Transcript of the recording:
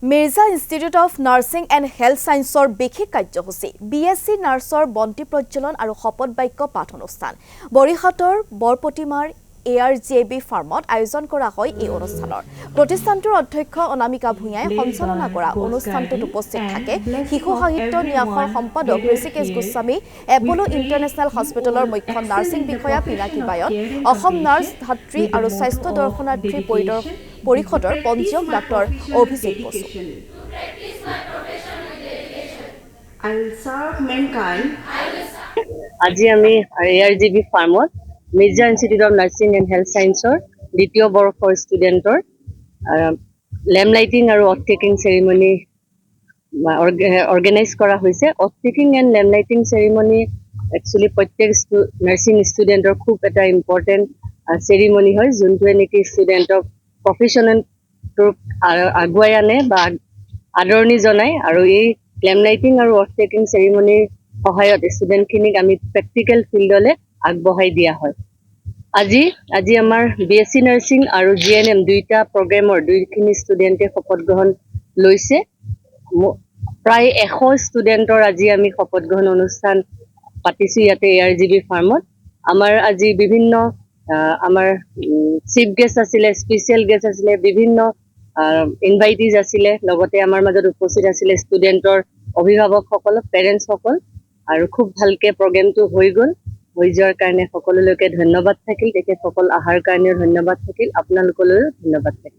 Mirza institute of nursing and health ছায়েন্সৰ বিশেষ কাৰ্যসূচী BSc নাৰ্ছৰ বন্তি প্ৰজ্বলন আৰু শপত বাক্য পাঠ অনুষ্ঠান বৰিহাটৰ বৰপতিমাৰ ARJB ফাৰ্মত আয়োজন কৰা হয় এই অনুষ্ঠানৰ প্ৰতিষ্ঠানটোৰ অধ্যক্ষ অনামিকা ভূঞাই সঞ্চালনা কৰা অনুষ্ঠানটোত উপস্থিত থাকে শিশু সাহিত্য ন্যাসৰ সম্পাদক ঋষিকেশ গোস্বামী এপলো ইণ্টাৰনেশ্যনেল হস্পিটেলৰ মুখ্য নাৰ্ছিং বিষয়া পিনাকী বায়ন অসম নাৰ্ছ ধাত্ৰী আৰু স্বাস্থ্য দৰ্শনাৰ্থী পৰিষদৰ পঞ্জীয়ক ডাক্তৰ অভিজিত বসু আজি আমি ARJB ফাৰ্মত Mirza institute of nursing and health ছায়েন্সৰ দ্বিতীয় বৰ্ষৰ ষ্টুডেণ্টৰ লেম্প লাইটিং আৰু অথ টেকিং চেৰিমনি অৰ্গেনাইজ কৰা হৈছে। Oath taking and lamp lighting ceremony actually প্ৰত্যেক নাৰ্ছিং ষ্টুডেণ্টৰ খুব এটা ইম্পৰ্টেণ্ট চেৰিমনি হয়, যোনটোৱে নেকি ষ্টুডেণ্টক প্ৰফেশ্যনেলটোক আগুৱাই আনে বা আদৰণি জনায়। আৰু এই লেম্প লাইটিং আৰু অথ টেকিং চেৰিমনিৰ সহায়ত ষ্টুডেণ্টখিনিক আমি প্ৰেক্টিকেল ফিল্ডলৈ আগবঢ়াই দিয়া হয়। আজি আমাৰ BSc নাৰ্ছিং আৰু GNM দুইটা প্ৰগ্ৰেমৰ দুইখিনি ষ্টুডেণ্টে শপত গ্ৰহণ লৈছে। প্ৰায় 100 ষ্টুডেণ্টৰ আজি আমি শপত গ্ৰহণ অনুষ্ঠান পাতিছোঁ ইয়াতে ARJB ফাৰ্মত। আমাৰ আজি বিভিন্ন আমাৰ চিফ গেষ্ট আছিলে, স্পেচিয়েল গেষ্ট আছিলে, বিভিন্ন ইনভাইটিজ আছিলে, লগতে আমাৰ মাজত উপস্থিত আছিলে ষ্টুডেণ্টৰ অভিভাৱকসকল, পেৰেণ্টছসকল। আৰু খুব ভালকে প্ৰগ্ৰেমটো হৈ যোৱাৰ কাৰণে সকলোলৈকে ধন্যবাদ থাকিল, তেখেতসকল অহাৰ কাৰণেও ধন্যবাদ থাকিল, আপোনালোকলৈও ধন্যবাদ থাকিল।